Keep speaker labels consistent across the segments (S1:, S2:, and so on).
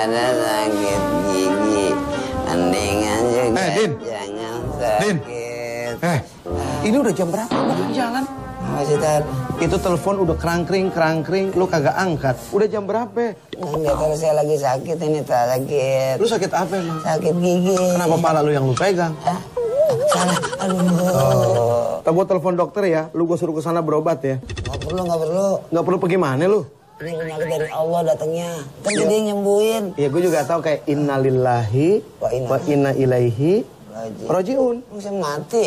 S1: ada sakit gigi, mendingan juga
S2: Din.
S1: jangan sakit.
S2: Din. Ini udah jam berapa? Udah jalan.
S1: Masih tadi.
S2: Itu telepon udah kerangkring, lu kagak angkat. Udah jam berapa?
S1: Enggak tahu, saya lagi sakit ini, tak sakit.
S2: Lu sakit apa emang?
S1: Sakit gigi.
S2: Kenapa pala lu yang lu pegang?
S1: Salah, aduh.
S2: Tak gua telepon dokter ya, lu gua suruh ke sana berobat ya.
S1: Nggak perlu.
S2: Nggak perlu pergi mana lu?
S1: Ini penyakit dari Allah datangnya. Kan dia yang nyembuhin.
S2: Iya, gue juga tahu kayak innalillahi wa inna ilaihi rajiun.
S1: Bisa mati.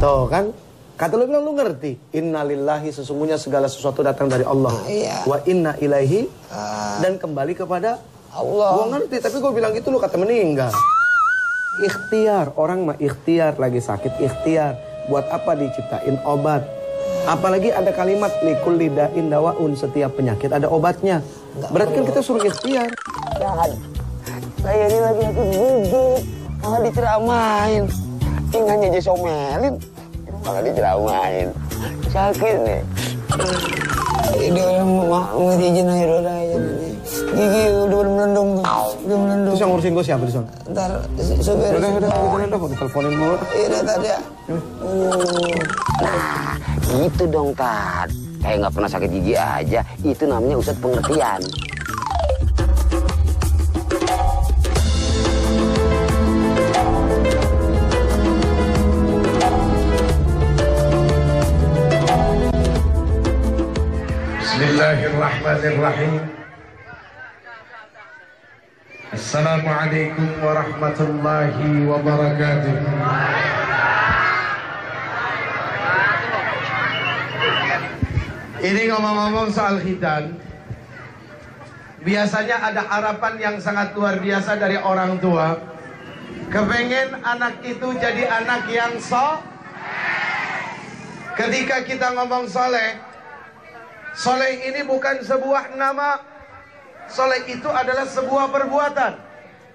S2: Tuh kan, kata lu bilang lu ngerti. Innalillahi, sesungguhnya segala sesuatu datang dari Allah.
S1: Iya.
S2: Wa inna ilaihi, dan kembali kepada
S1: Allah.
S2: Gua ngerti, tapi gua bilang gitu lu kata meninggal. Ikhtiar, orang mah ikhtiar lagi sakit, ikhtiar. Buat apa diciptain obat? Apalagi ada kalimat likulli da'in dawaun, setiap penyakit ada obatnya. Berarti kan kita suruh ikhtiar.
S1: Jangan. Saya ini lagi sakit gigi, malah diceramain. Tinggalnya aja somelin, malah diceramain. Sakit nih. Ini orang mau izin aja udah aja. Gigi udah melendung tuh, udah melendung.
S2: Terus yang ngurusin gue siapa di sana?
S1: Ntar supir.
S2: Udah, teleponin mulu.
S1: Iya, tadi ya.
S3: Nah, itu dong, Tad. Kayak nggak pernah sakit gigi aja. Itu namanya Ustadz pengertian.
S4: Bismillahirrahmanirrahim. Assalamualaikum warahmatullahi wabarakatuh. Ini ngomong-ngomong soal khitan, biasanya ada harapan yang sangat luar biasa dari orang tua. Kepengen anak itu jadi anak yang Ketika kita ngomong soleh, soleh ini bukan sebuah nama. Soleh itu adalah sebuah perbuatan.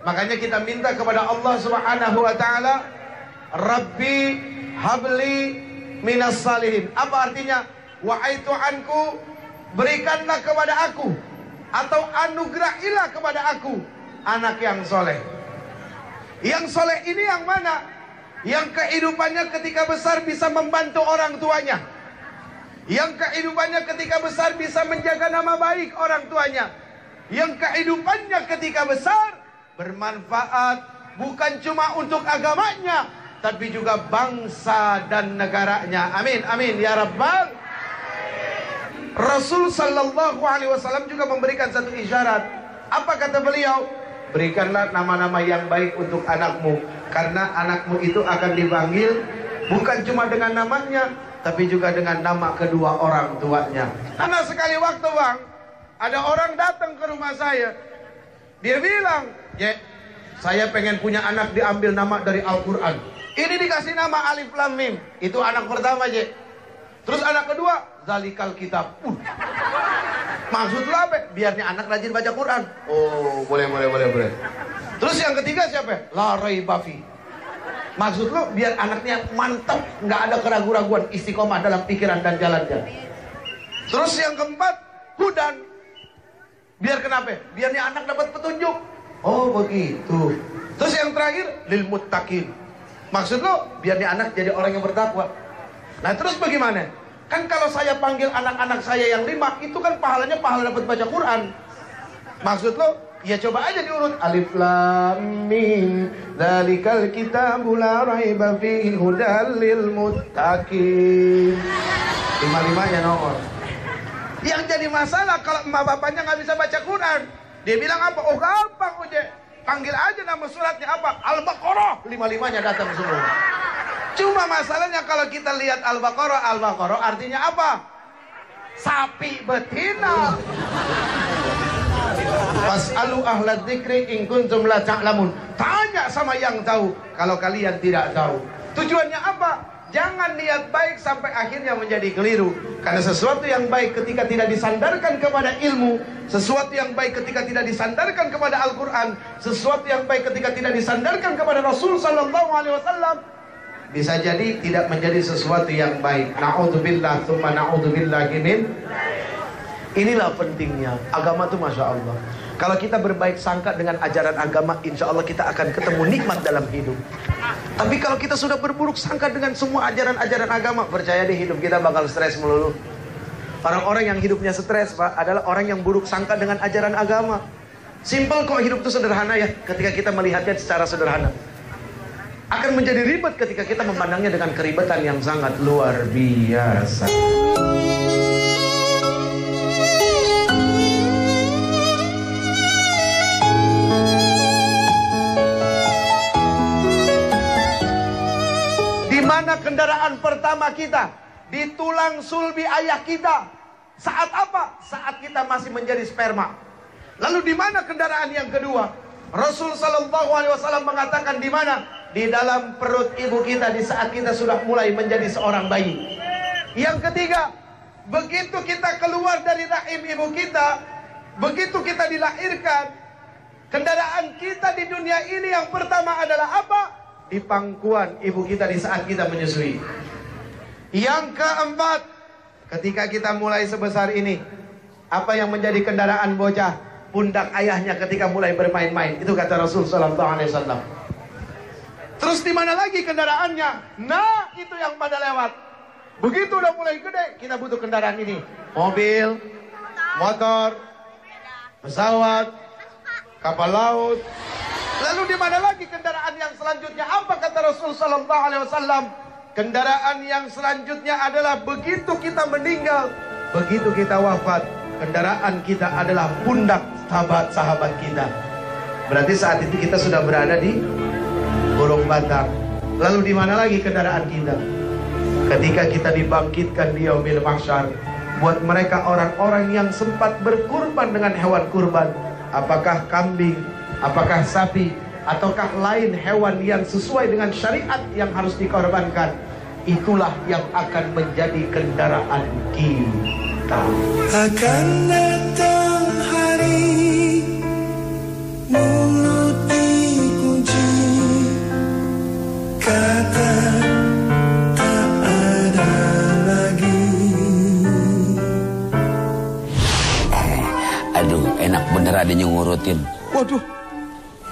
S4: Makanya kita minta kepada Allah Subhanahu wa ta'ala, Rabbi habli minas salihin. Apa artinya? Wahai Tuhanku, berikanlah kepada aku, atau anugerahilah kepada aku anak yang soleh. Yang soleh ini yang mana? Yang kehidupannya ketika besar bisa membantu orang tuanya. Yang kehidupannya ketika besar bisa menjaga nama baik orang tuanya. Yang kehidupannya ketika besar bermanfaat bukan cuma untuk agamanya, tapi juga bangsa dan negaranya. Amin, amin ya Rabbal. Rasul sallallahu alaihi wasallam juga memberikan satu isyarat. Apa kata beliau? Berikanlah nama-nama yang baik untuk anakmu, karena anakmu itu akan dipanggil bukan cuma dengan namanya, tapi juga dengan nama kedua orang tuanya. Karena sekali waktu, Bang, ada orang datang ke rumah saya. Dia bilang, "Ya, saya pengen punya anak diambil nama dari Al-Quran." Ini dikasih nama Alif Lam Mim. Itu anak pertama, Je. Terus anak kedua, Zalikal Kitab. Maksud lu apa? Biarnya anak rajin baca Quran. Oh, boleh. Terus yang ketiga siapa? La Raiba Fi. Maksud lu biar anaknya mantap, nggak ada keraguan-raguan, istiqomah dalam pikiran dan jalannya. Terus yang keempat, Hudan. Biar kenapa? Biarnya anak dapat petunjuk. Oh, begitu. Terus yang terakhir, Lil Muttaqin. Maksud lu biarnya anak jadi orang yang bertakwa. Nah, terus bagaimana? Kan kalau saya panggil anak-anak saya yang 5, itu kan pahalanya pahala dapat baca Quran. Maksud lo, ya coba aja diurut. Alif Lam Mim, Dzalikal Kitabu la raiba fihi hudal lil muttaqin. 5-5-nya nomor. Yang jadi masalah kalau emak bapaknya nggak bisa baca Quran. Dia bilang apa? Oh gampang, Uje. Panggil aja nama suratnya apa? Al-Baqarah. 5-5-nya datang semua. Cuma masalahnya kalau kita lihat Al-Baqarah artinya apa? Sapi betina. Fas'alu ahla dzikri in kuntum la ta'lamun. Tanya sama yang tahu kalau kalian tidak tahu. Tujuannya apa? Jangan niat baik sampai akhirnya menjadi keliru. Karena sesuatu yang baik ketika tidak disandarkan kepada ilmu, sesuatu yang baik ketika tidak disandarkan kepada Al-Quran, sesuatu yang baik ketika tidak disandarkan kepada Rasul Sallallahu Alaihi Wasallam, bisa jadi tidak menjadi sesuatu yang baik. Na'udzubillah, tsumma na'udzubillahi min. Inilah pentingnya agama itu, Masya Allah. Kalau kita berbaik sangka dengan ajaran agama, insya Allah kita akan ketemu nikmat dalam hidup. Tapi kalau kita sudah berburuk sangka dengan semua ajaran-ajaran agama, percaya deh hidup kita bakal stres melulu. Orang-orang yang hidupnya stres, Pak, adalah orang yang buruk sangka dengan ajaran agama. Simple kok, hidup itu sederhana ya, ketika kita melihatnya secara sederhana. Akan menjadi ribet ketika kita memandangnya dengan keribetan yang sangat luar biasa. Mana kendaraan pertama kita? Di tulang sulbi ayah kita. Saat apa? Saat kita masih menjadi sperma. Lalu di mana kendaraan yang kedua? Rasul Sallallahu Alaihi Wasallam mengatakan di mana? Di dalam perut ibu kita di saat kita sudah mulai menjadi seorang bayi. Yang ketiga, begitu kita keluar dari rahim ibu kita, begitu kita dilahirkan, kendaraan kita di dunia ini yang pertama adalah apa? Di pangkuan ibu kita di saat kita menyusui. Yang keempat, ketika kita mulai sebesar ini, apa yang menjadi kendaraan bocah? Pundak ayahnya ketika mulai bermain-main. Itu kata Rasul Sallallahu Alaihi Wasallam. Terus di mana lagi kendaraannya? Nah, itu yang pada lewat. Begitu udah mulai gede, kita butuh kendaraan ini. Mobil, motor, pesawat, kapal laut. Lalu di mana lagi kendaraan yang selanjutnya? Apa kata Rasul Sallallahu Alaihi Wasallam? Kendaraan yang selanjutnya adalah begitu kita meninggal, begitu kita wafat, kendaraan kita adalah pundak sahabat-sahabat kita. Berarti saat itu kita sudah berada di burung batang. Lalu di mana lagi kendaraan kita? Ketika kita dibangkitkan di yaumil mahsyar, buat mereka orang-orang yang sempat berkurban dengan hewan kurban, apakah kambing, apakah sapi, ataukah lain hewan yang sesuai dengan syariat yang harus dikorbankan, itulah yang akan menjadi kendaraan kita.
S5: Akan datang hari mulut dikunci, kata tak ada lagi.
S3: Aduh, enak bener adanya ngurutin.
S2: Waduh,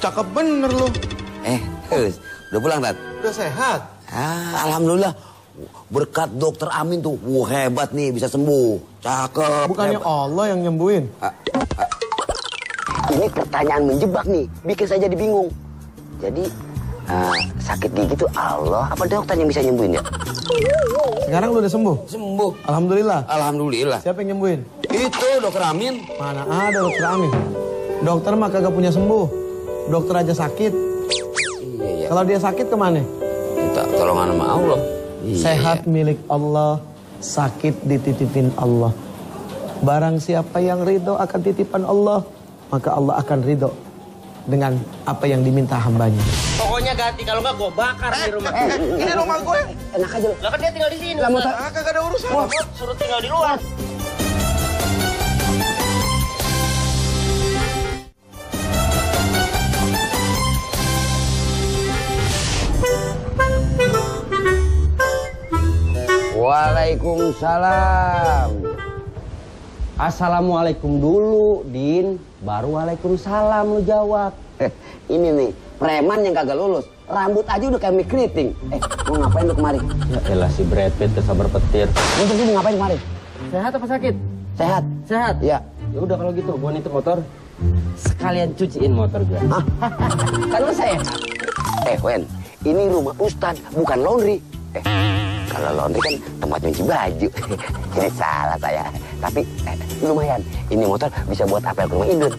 S2: cakep bener lo.
S3: Udah pulang, Tat?
S2: Udah sehat.
S3: Alhamdulillah. Berkat dokter Amin tuh, hebat nih, bisa sembuh. Cakep.
S2: Bukannya
S3: hebat.
S2: Allah yang nyembuhin.
S3: Ini pertanyaan menjebak nih, bikin saya jadi bingung. Jadi, sakit gigi tuh Allah, apa dokter yang bisa nyembuhin ya?
S2: Sekarang lu udah sembuh?
S3: Sembuh.
S2: Alhamdulillah.
S3: Alhamdulillah.
S2: Siapa yang nyembuhin?
S3: Itu dokter Amin.
S2: Mana ada dokter Amin? Dokter mah kagak punya sembuh. Dokter aja sakit.
S3: Iya.
S2: Kalau dia sakit kemana?
S3: Minta tolongan sama Allah. Iya.
S2: Sehat milik Allah, sakit dititipin Allah. Barang siapa yang ridho akan titipan Allah, maka Allah akan ridho dengan apa yang diminta hambanya.
S6: Pokoknya ganti, kalau nggak gue bakar di rumah.
S4: Ini rumah gue.
S3: Enak aja lo.
S6: Lah kan dia tinggal di sini.
S4: Kagak ada urusan.
S6: Suruh tinggal di luar.
S3: Waalaikumsalam. Assalamualaikum dulu, Din. Baru waalaikumsalam lu jawab. Ini nih, preman yang kagak lulus. Rambut aja udah kayak mic keriting. Mau ngapain lu kemari?
S7: Ya elah si Brad Pitt kesabar petir.
S3: Lu tadi mau ngapain kemari?
S7: Sehat apa sakit?
S3: Sehat.
S7: Sehat?
S3: Iya.
S7: Ya udah kalau gitu gua nitip motor. Sekalian cuciin motor gua.
S3: Kan lu sehat. Wen, ini rumah Ustad, bukan laundry. Kalau laundry kan tempat nyuci baju. Jadi salah saya. Tapi lumayan. Ini motor bisa buat apel ke rumah Indun.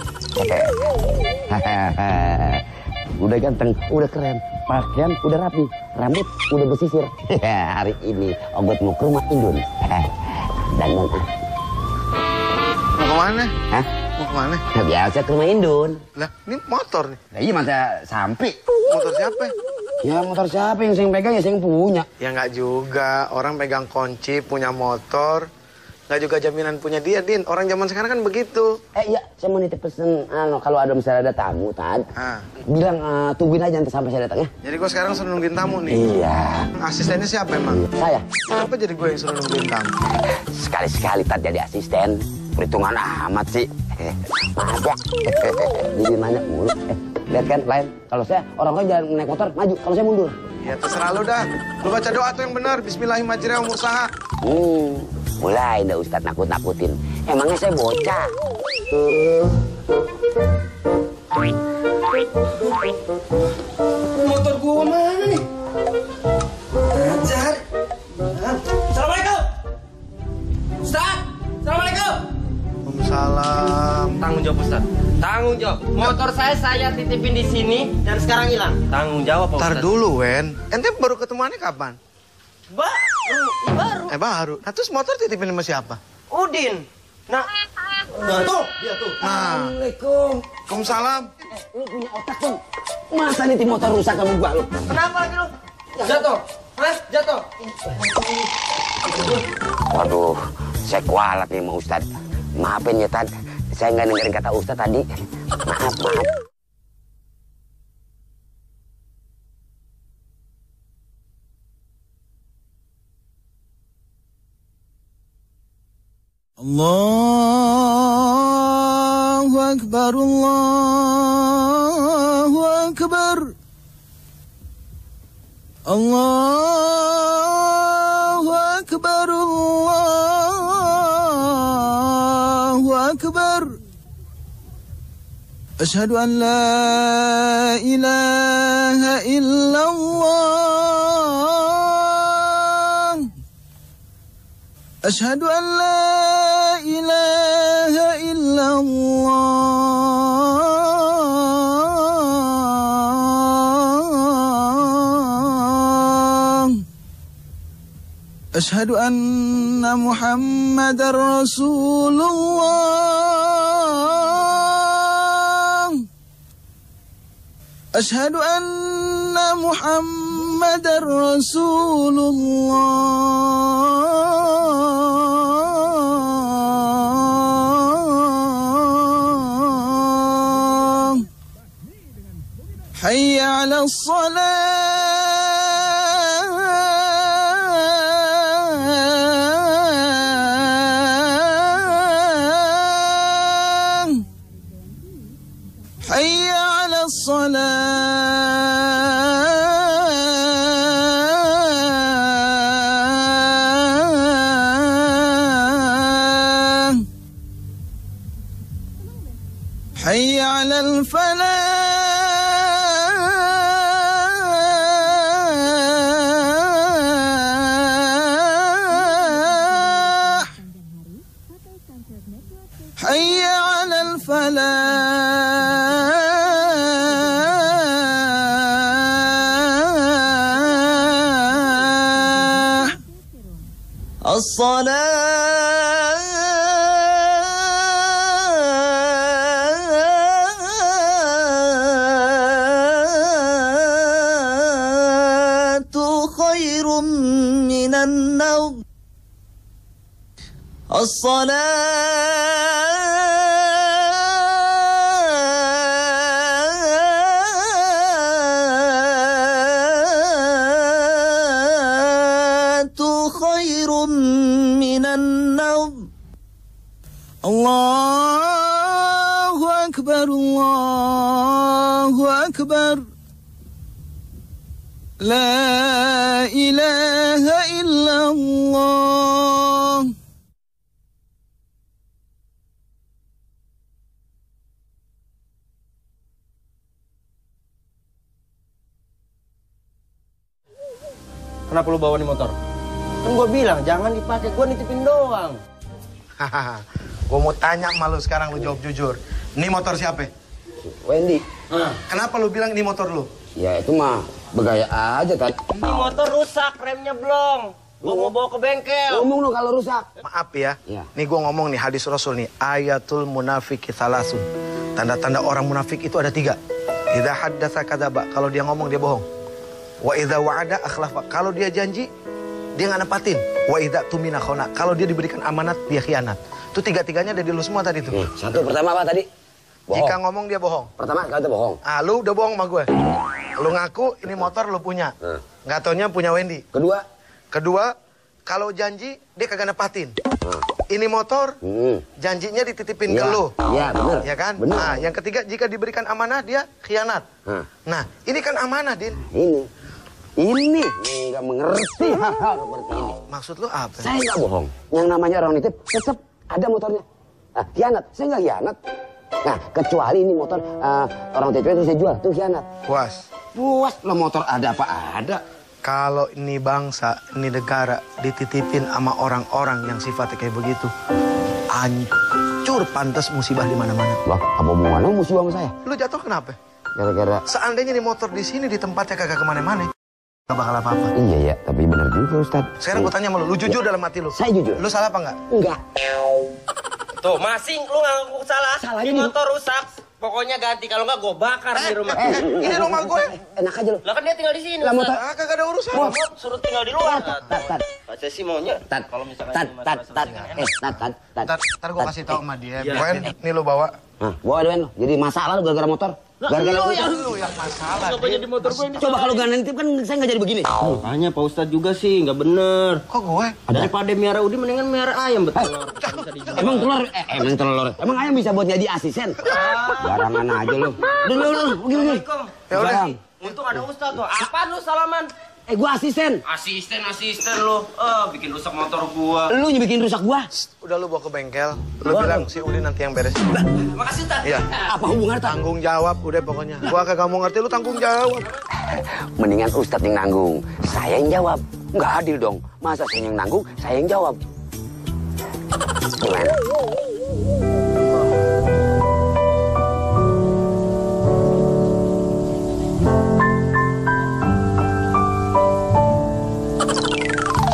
S3: Udah ganteng, udah keren. Pakaian udah rapi. Rambut udah bersisir. Hari ini Ogot mau ke rumah Indun. Dan
S4: Mau kemana?
S3: Hah?
S4: Mau kemana?
S3: Nah, biasa ke rumah Indun.
S4: Lah, ini motor nih.
S3: Nah, iya masa sampai.
S4: Motor siapa?
S3: Ya motor siapa yang saya pegang ya saya yang punya.
S4: Ya nggak juga. Orang pegang kunci, punya motor. Nggak juga jaminan punya dia, Din. Orang zaman sekarang kan begitu.
S3: Iya, saya mau nitip pesen, kalau ada misalnya ada tamu, Tad. Bilang tungguin aja nanti sampai saya datang ya.
S4: Jadi gue sekarang suruh nungguin tamu nih.
S3: Iya.
S4: Asistennya siapa emang?
S3: Saya.
S4: Kenapa jadi gue yang suruh nungguin tamu?
S3: Sekali-sekali Tad jadi asisten. Perhitungan amat sih. Maaf ya. Jadi nanya mulu. Lihat kan, lain. Kalau saya, orang-orang jalan naik motor, maju. Kalau saya mundur.
S4: Ya terserah lu dah. Lu baca doa tuh yang benar. Bismillahirrahmanirrahim, usaha.
S3: Mulai dah Ustadz nakut-nakutin. Emangnya saya bocah.
S7: Motor gua mana nih? Ajar. Assalamualaikum. Ustaz. Assalamualaikum.
S4: Waalaikumsalam.
S6: Tanggung jawab Ustaz. Tanggung jawab. Motor saya titipin di sini dan sekarang hilang. Tanggung jawab Pak
S4: Ntar
S6: Ustaz.
S4: dulu, Wen. Ente baru ketemuannya kapan?
S6: Baru.
S4: Baru. Nah terus motor titipin sama siapa?
S6: Udin. Nah tuh, dia tuh.
S3: Assalamualaikum.
S4: Waalaikumsalam.
S3: Lu punya otak tuh. Masa nih motor rusak kamu gua lu?
S6: Kenapa lagi lu? Jatuh. Hah? Jatuh.
S3: Waduh, saya kualat nih sama Ustadz. Maafin ya, Tad. Saya nggak dengerin kata Ustadz tadi. Maaf.
S5: Allahu Akbar, Allahu Akbar, Allahu Akbar, Allahu Akbar. Asyhadu an la ilaha illallah. Asyhadu an la ilaha illallah. Asyhadu anna Muhammadar Rasulullah. Asyhadu anna Muhammadar Rasulullah. Hayya 'alas salah. Hayya 'alas salah. Hayya 'alal falah. Hayya 'alal falah. As-salatu khairum minan nawm. As-salatu khairum minan nawm. Allahu Akbar, Allahu Akbar. La ilaha illallah.
S7: Kenapa lu bawa nih motor? Kan gua bilang jangan dipakai, gua nitipin doang.
S4: Gue mau tanya sama lu sekarang, lu jawab jujur. Ini motor siapa?
S3: Wendy.
S4: Kenapa lu bilang ini motor lu?
S3: Ya itu mah bergaya aja, Tad.
S6: Ini motor rusak, remnya blong. Gua mau bawa ke bengkel.
S1: Ngomong dong kalau rusak.
S4: Maaf ya.
S1: Iya.
S4: Nih gue ngomong nih hadis Rasul nih. Ayatul munafiki thalasun. Tanda-tanda orang munafik itu ada 3. Idza haddatsa kadzaba. Kalau dia ngomong dia bohong. Wa idza wa'ada akhlafa. Kalau dia janji dia nggak nepatin. Wa idza tumina khana. Kalau dia diberikan amanat dia khianat. Itu 3-tiganya ada di lu semua tadi tuh.
S1: Satu pertama apa tadi? Bohong.
S4: Jika ngomong dia bohong.
S1: Pertama kata bohong.
S4: Ah, lu udah bohong sama gue. Lu ngaku ini motor lu punya. Nggak taunya punya Wendy. Kedua, kalau janji dia kagak nepatin. Ini motor, janjinya dititipin ke lu.
S1: Iya, bener.
S4: Ya kan?
S1: Bener.
S4: Nah, yang ketiga, jika diberikan amanah, dia khianat. Nah, ini kan amanah, Din.
S1: Ini nggak mengerti hal-hal seperti ini.
S4: Maksud lu apa?
S1: Saya nggak bohong. Yang namanya orang nitip, tetap ada motornya. Khianat, saya nggak khianat. Nah, kecuali ini motor orang titip itu saya jual, itu khianat.
S4: Puas.
S1: Puas lo motor ada apa ada.
S4: Kalau ini bangsa, ini negara dititipin sama orang-orang yang sifatnya kayak begitu, hancur pantas musibah di mana-mana.
S1: Wah, apa hubungannya musibah sama saya?
S4: Lu jatuh kenapa?
S1: Gara-gara.
S4: Seandainya nih motor di sini di tempatnya kagak kemana-mana, gak bakal apa-apa.
S1: Iya ya, tapi benar juga Ustad.
S4: Sekarang gue tanya sama lu jujur dalam hati lu.
S1: Saya jujur.
S4: Lu salah apa enggak?
S1: Enggak.
S6: Tuh, masing lu ngaku salah.
S1: Salahnya
S6: Ini
S1: di-
S6: motor rusak. Pokoknya ganti, kalau nggak gue bakar di rumah.
S4: Ini rumah gue.
S1: Enak aja lo.
S6: Lah kan dia tinggal di sini.
S1: Lah,
S6: Ustaz.
S1: motor-
S4: Ah, kagak ada urusan.
S6: Mau suruh tinggal di luar.
S1: Tad.
S6: Saya sih maunya.
S1: Tad.
S6: Kalau misalkan
S1: Tad.
S6: ini
S1: Tad.
S6: masalah
S1: Tad.
S6: enak.
S1: Tad.
S4: Ntar gue kasih tau sama dia. Wen, ini lu bawa.
S1: Bawa Dewen lo. Jadi masalah lo gara-gara motor. Gara-gara
S6: lu
S4: Lu yang masalah.
S6: Kenapa jadi motor gue ini?
S1: Coba kalau gak nitip kan saya nggak jadi begini.
S6: Makanya Pak Ustadz juga sih nggak bener.
S4: Kok gue?
S6: Daripada miara udin mendingan miara ayam betul.
S1: Emang ayam bisa buat jadi asisten? Barangan aja lo. Dulu, begini.
S4: Ya udah.
S1: Jarang.
S6: Untung ada Ustadz tuh. Apaan lu salaman?
S1: Gua asisten.
S6: Asisten lu. Bikin rusak motor gua.
S1: Lu yang bikin rusak gua.
S4: Udah lu bawa ke bengkel. Lu bilang si Udin nanti yang beres.
S6: Makasih Ustadz.
S4: Iya.
S1: Apa hubungannya Tad?
S4: Tanggung jawab udah pokoknya. Gua kagak mau ngerti lu tanggung jawab.
S1: Mendingan Ustadz yang nanggung, saya yang jawab. Nggak adil dong. Masa saya yang nanggung, saya yang jawab. Gimana?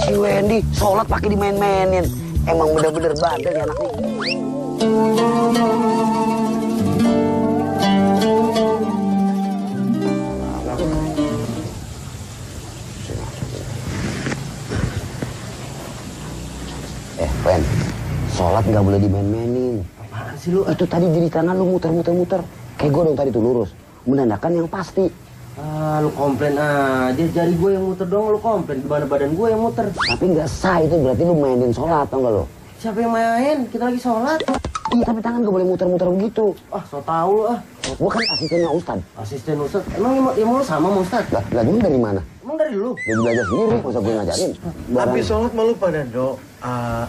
S1: Si Wendy sholat pakai dimain-mainin. Emang bener-bener bandel ya anaknya. Wen, sholat nggak boleh dimain-mainin.
S6: Apaan sih lu?
S1: Itu tadi di tangan lu muter-muter. Kayak gue dong tadi tuh lurus. Menandakan yang pasti.
S6: Lu komplain aja. Jari gue yang muter dong, lu komplain. Gimana badan gue yang muter?
S1: Tapi nggak sah itu berarti lu mainin sholat, tau nggak lo?
S6: Siapa yang main? Kita lagi sholat.
S1: Iya tapi tangan gak boleh muter-muter begitu.
S6: So tau lu
S1: Gue kan asistennya Ustad.
S6: Asisten Ustadz. Emang ilmu lu sama sama Ustadz?
S1: Lah dulu dari mana?
S6: Emang dari lu?
S1: Dia belajar sendiri, masa gue ngajarin.
S4: Tapi sholat malu pada doa.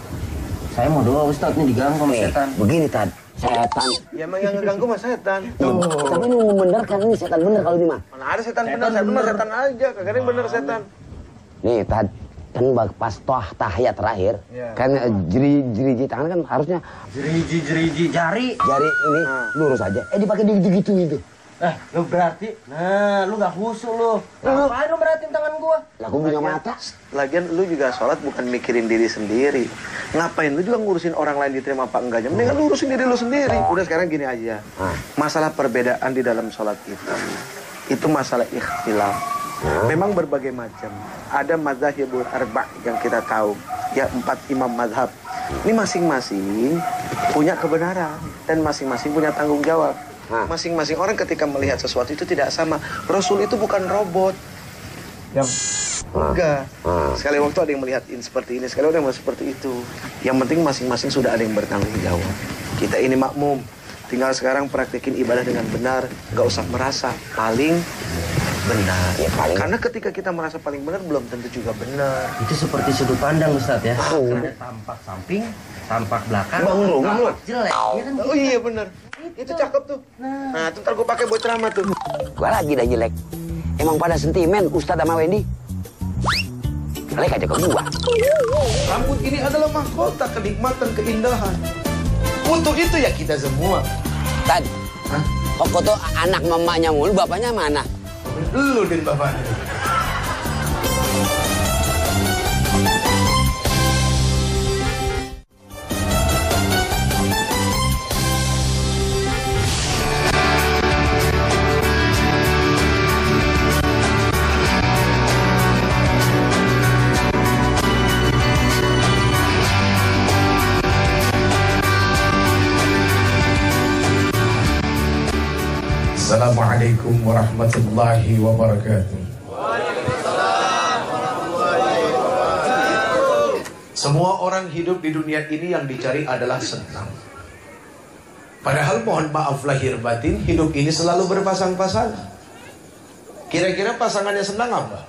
S6: Saya mau doa Ustadz nih diganggu sama setan.
S1: Begini Tad, setan.
S4: Ya emang yang ngeganggu mah setan.
S1: Tapi ini membenarkan ini setan bener kalau ini mah.
S4: Mana ada setan bener, setan mah setan aja. Kagak ada yang bener setan.
S1: Nih Tad, kan pas tahiyat terakhir,
S4: Iya.
S1: kan jeri tangan kan harusnya
S6: Jeriji jari.
S1: jari ini lurus aja. Dipakai gitu itu.
S6: Lu berarti, lu gak khusyuk lu. Ngapain lu merhatiin tangan gua?
S1: Lah gue punya mata.
S4: Lagian lu juga sholat bukan mikirin diri sendiri. Ngapain lu juga ngurusin orang lain diterima apa enggaknya? Mendingan lu urusin diri lu sendiri. Udah sekarang gini aja. Masalah perbedaan di dalam sholat itu masalah ikhtilaf. Memang berbagai macam. Ada mazhabul arba' yang kita tahu. Ya 4 imam mazhab. Ini masing-masing punya kebenaran. Dan masing-masing punya tanggung jawab. Masing-masing orang ketika melihat sesuatu itu tidak sama. Rasul itu bukan robot. Enggak. Sekali waktu ada yang melihat ini seperti ini, sekali ada yang melihat seperti itu. Yang penting masing-masing sudah ada yang bertanggung jawab. Kita ini makmum. Tinggal sekarang praktekin ibadah dengan benar. Nggak usah merasa paling benar.
S1: Ya, paling.
S4: Karena ketika kita merasa paling benar, belum tentu juga benar.
S6: Itu seperti sudut pandang Ustadz ya. Ada tampak samping, tampak belakang,
S1: Bangun rumah lu.
S6: tampak jelek. Iya kan?
S4: Oh iya benar. Itu cakep tuh. Nah, itu ntar gue pakai buat ceramah tuh.
S1: Gue lagi dah jelek. Emang pada sentimen Ustad sama Wendy. Jelek aja ke gua.
S4: Rambut ini adalah mahkota, kenikmatan, keindahan. Untuk itu ya kita semua.
S1: Tad, kok foto anak mamanya mulu, bapaknya mana?
S4: Lu dan bapaknya. Assalamualaikum warahmatullahi wabarakatuh. Semua orang hidup di dunia ini yang dicari adalah senang. Padahal mohon maaf lahir batin, hidup ini selalu berpasang-pasangan. Kira-kira pasangannya senang apa?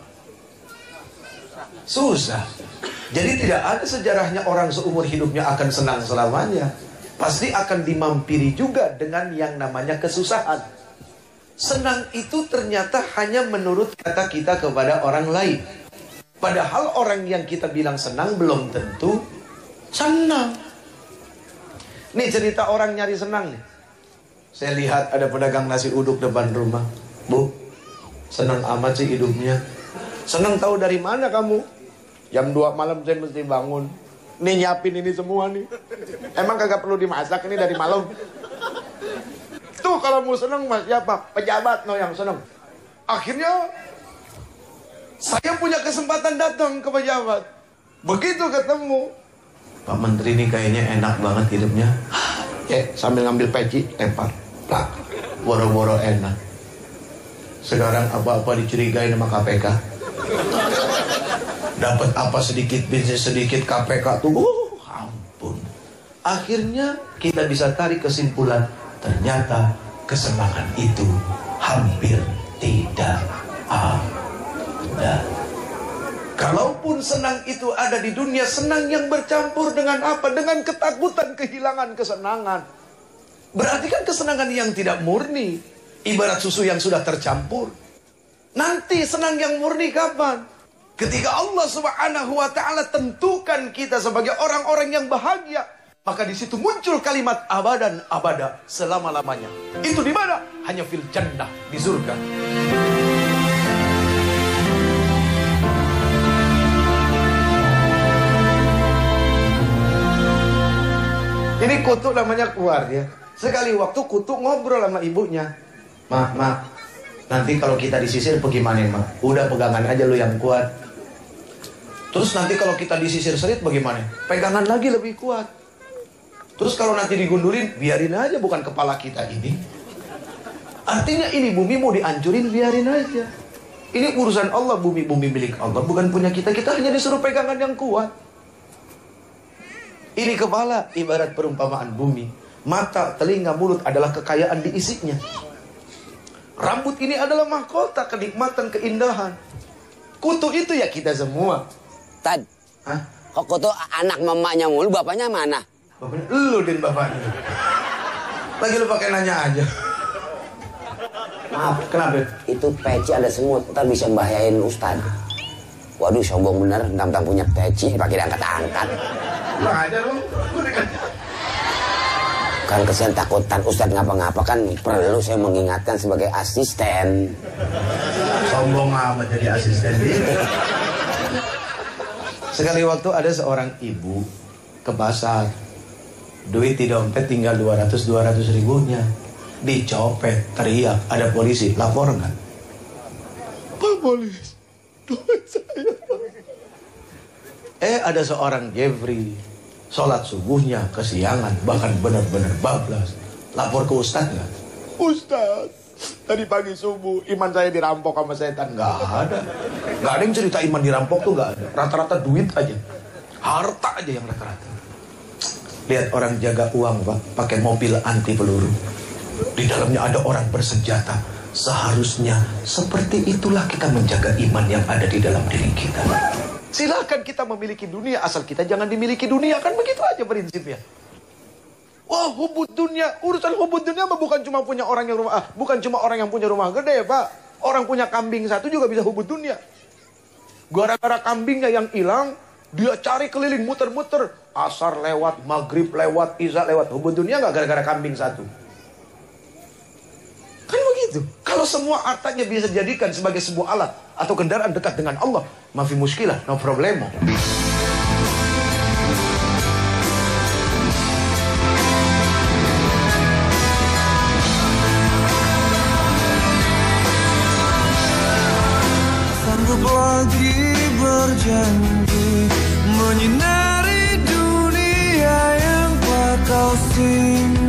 S4: Susah. Jadi tidak ada sejarahnya orang seumur hidupnya akan senang selamanya. Pasti akan dimampiri juga dengan yang namanya kesusahan. Senang itu ternyata hanya menurut kata kita kepada orang lain. Padahal orang yang kita bilang senang belum tentu senang. Nih cerita orang nyari senang nih. Saya lihat ada pedagang nasi uduk depan rumah. Bu, senang amat sih hidupnya. Senang tahu dari mana kamu? Jam 2 malam saya mesti bangun. Nih nyiapin ini semua nih. Emang kagak perlu dimasak ini dari malam. Tuh kalau mau senang mas siapa? Pejabat no yang senang. Akhirnya saya punya kesempatan datang ke pejabat. Begitu ketemu, Pak Menteri ini kayaknya enak banget hidupnya. Sambil ngambil peci, lempar. Plak, boro-boro enak. Sekarang apa-apa dicurigai sama KPK. Dapat apa sedikit bisnis sedikit KPK tuh, ampun. Akhirnya kita bisa tarik kesimpulan, ternyata kesenangan itu hampir tidak ada. Kalaupun senang itu ada di dunia, senang yang bercampur dengan apa? Dengan ketakutan kehilangan kesenangan. Berarti kan kesenangan yang tidak murni. Ibarat susu yang sudah tercampur. Nanti senang yang murni kapan? Ketika Allah Subhanahu wa ta'ala tentukan kita sebagai orang-orang yang bahagia, maka di situ muncul kalimat abadan abada, selama-lamanya. Itu di mana? Hanya fil jannah, di surga. Ini kutu namanya keluar ya. Sekali waktu kutu ngobrol sama ibunya. Ma, nanti kalau kita disisir bagaimana ma? Udah pegangan aja lu yang kuat. Terus nanti kalau kita disisir serit bagaimana? Pegangan lagi lebih kuat. Terus kalau nanti digundulin, biarin aja, bukan kepala kita ini. Artinya ini bumi mau dihancurin, biarin aja. Ini urusan Allah, bumi milik Allah, bukan punya kita. Kita hanya disuruh pegangan yang kuat. Ini kepala ibarat perumpamaan bumi. Mata, telinga, mulut adalah kekayaan diisinya. Rambut ini adalah mahkota, kenikmatan, keindahan. Kutu itu ya kita semua.
S3: Tad,
S4: hah?
S3: Kok kutu anak mamanya mulu, bapaknya mana?
S4: Bapaknya lu dan bapaknya. Lagi lu pakai nanya aja.
S3: Maaf,
S4: Kenapa?
S3: itu peci ada semut, ntar bisa membahayain Ustad. Waduh, sombong bener, mentang-mentang punya peci, pakai diangkat-angkat.
S4: Kurang aja lu.
S3: Kan kesian takutan Ustad ngapa-ngapa, kan perlu saya mengingatkan sebagai asisten.
S4: Sombong amat jadi asisten dia. Sekali waktu ada seorang ibu ke pasar. Duit di dompet tinggal 200 ribunya. Dicopet, teriak, ada polisi, lapor nggak? Pak polisi, duit saya. Ada seorang Jeffrey, sholat subuhnya kesiangan, bahkan benar-benar bablas. Lapor ke Ustadz nggak? Ustadz, tadi pagi subuh iman saya dirampok sama setan. Nggak ada. Nggak ada yang cerita iman dirampok tuh nggak ada. Rata-rata duit aja, harta aja yang rata-rata. Lihat orang jaga uang pak, pakai mobil anti peluru. Di dalamnya ada orang bersenjata. Seharusnya seperti itulah kita menjaga iman yang ada di dalam diri kita. Silakan kita memiliki dunia, asal kita jangan dimiliki dunia. Kan begitu aja prinsipnya. Wah, hubud dunia. Urusan hubud dunia bukan cuma punya orang yang rumah, bukan cuma orang yang punya rumah gede pak. Orang punya kambing satu juga bisa hubud dunia. Gara-gara kambingnya yang hilang, dia cari keliling muter-muter. Asar lewat, maghrib lewat, isya lewat. Hubud dunia nggak gara-gara kambing satu. Kan begitu. Kalau semua hartanya bisa dijadikan sebagai sebuah alat atau kendaraan dekat dengan Allah, mafi muskilah, no problemo.
S5: Sanggup lagi berjanji menyinari dunia yang tak kau singgah.